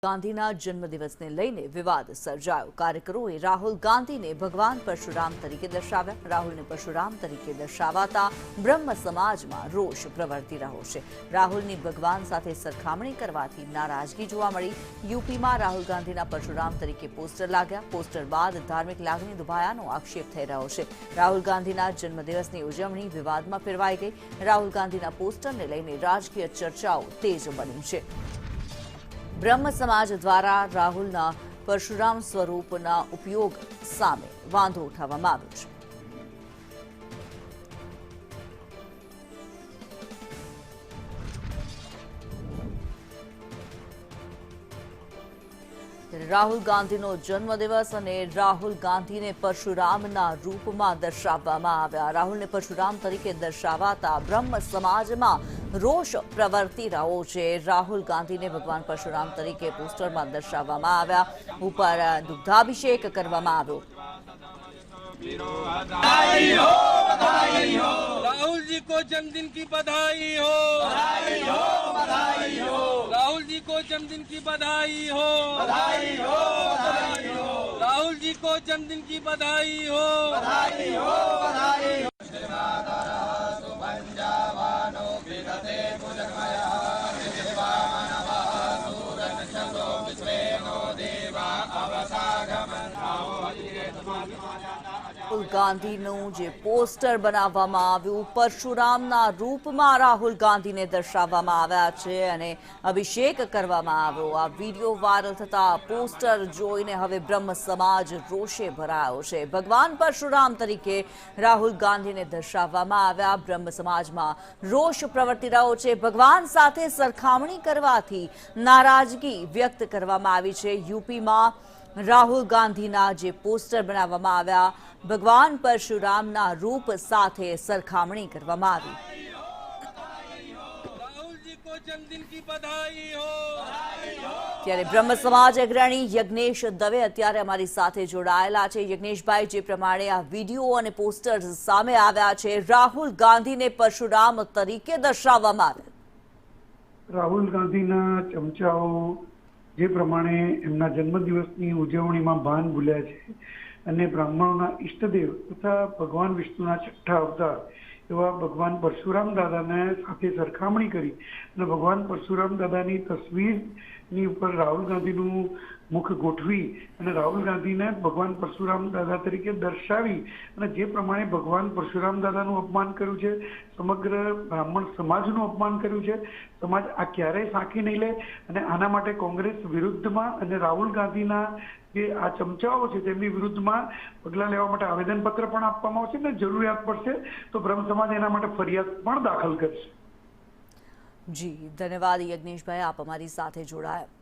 ગાંધીના જન્મદિવસને લઈને વિવાદ સર્જાયો। કાર્યકરોએ રાહુલ ગાંધીને ભગવાન પરશુરામ તરીકે દર્શાવ્યા। રાહુલને પરશુરામ તરીકે દર્શાવાતા બ્રહ્મ સમાજમાં રોષ પ્રવર્તી રહ્યો છે। રાહુલની ભગવાન સાથે સરખામણી કરવાથી નારાજગી જોવા મળી। યુપીમાં રાહુલ ગાંધીના પરશુરામ તરીકે પોસ્ટર લાગ્યા। પોસ્ટર બાદ ધાર્મિક લાગણી દુભાયાનો આક્ષેપ થઈ રહ્યો છે। રાહુલ ગાંધીના જન્મદિવસની ઉજવણી વિવાદમાં ફેરવાઈ ગઈ। રાહુલ ગાંધીના પોસ્ટરને લઈને રાજકીય ચર્ચાઓ તેજ બની છે। બ્રહ્મ સમાજ દ્વારા રાહુલના પરશુરામ સ્વરૂપના ઉપયોગ સામે વાંધો ઉઠાવવામાં આવ્યો છે। રાહુલ ગાંધીનો જન્મદિવસ અને રાહુલ ગાંધીને પરશુરામના રૂપમાં દર્શાવવામાં આવ્યા। રાહુલને પરશુરામ તરીકે દર્શાવાતા બ્રહ્મ સમાજમાં રોષ પ્રવર્તી રહ્યો છે। રાહુલ ગાંધીને ભગવાન પરશુરામ તરીકે પોસ્ટરમાં દર્શાવવામાં આવ્યા। ઉપર દુગ્ધાભિષેક કરવામાં આવ્યો। राहुल जी को जन्मदिन की बधाई हो, राहुल जी को जन्मदिन की बधाई हो, राहुल जी को जन्मदिन की बधाई हो। રાહુલ ગાંધીનું જે પોસ્ટર બનાવવામાં આવ્યું પરશુરામના રૂપમાં રાહુલ ગાંધીને દર્શાવવામાં આવ્યા છે અને અભિષેક કરવામાં આવ્યો। આ વિડીયો વાયરલ થતા પોસ્ટર જોઈને હવે બ્રહ્મ સમાજ રોષે ભરાયો છે। ભગવાન પરશુરામ તરીકે રાહુલ ગાંધીને દર્શાવવામાં આવ્યા। બ્રહ્મ સમાજમાં રોષ પ્રવર્તી રહ્યો છે। ભગવાન સાથે સરખામણી કરવાથી નારાજગી વ્યક્ત કરવામાં આવી છે। યુપીમાં રાહુલ ગાંધીના જે પોસ્ટર બનાવવામાં આવ્યા ભગવાન પરશુરામના રૂપ સાથે સરખામણી કરવામાં આવી। ત્યારે બ્રહ્મ સમાજ અગ્રણી યજ્ઞેશ દવે અત્યારે અમારી સાથે જોડાયેલા છે। યજ્ઞેશભાઈ, જે પ્રમાણે આ વિડીયો અને પોસ્ટર્સ સામે આવ્યા છે, રાહુલ ગાંધીને પરશુરામ તરીકે દર્શાવવામાં આવ્યા। રાહુલ ગાંધીના ચમચાઓ જે પ્રમાણે એમના જન્મદિવસની ઉજવણીમાં ભાન ભૂલ્યા છે અને બ્રાહ્મણોના ઈષ્ટદેવ તથા ભગવાન વિષ્ણુના છઠ્ઠા અવતાર એવા ભગવાન પરશુરામ દાદાને સાથે સરખામણી કરી અને ભગવાન પરશુરામ દાદાની તસવીરની ઉપર રાહુલ ગાંધીનું મુખ ગોઠવી અને રાહુલ ગાંધીને ભગવાન પરશુરામ દાદા તરીકે દર્શાવી અને જે પ્રમાણે ભગવાન પરશુરામ દાદાનું અપમાન કર્યું છે, સમગ્ર બ્રાહ્મણ સમાજનું અપમાન કર્યું છે। સમાજ આ ક્યારેય સાંખી નહીં લે અને આના માટે કોંગ્રેસ વિરુદ્ધમાં અને રાહુલ ગાંધીના જે આ ચમચાઓ છે તેમની વિરુદ્ધમાં પગલાં લેવા માટે આવેદનપત્ર પણ આપવામાં આવશે અને જરૂરિયાત પડશે તો બ્રહ્મ સમાજ એના માટે ફરિયાદ પણ દાખલ કરશે। જી ધન્યવાદ યજ્ઞેશભાઈ, આપ અમારી સાથે જોડાયા।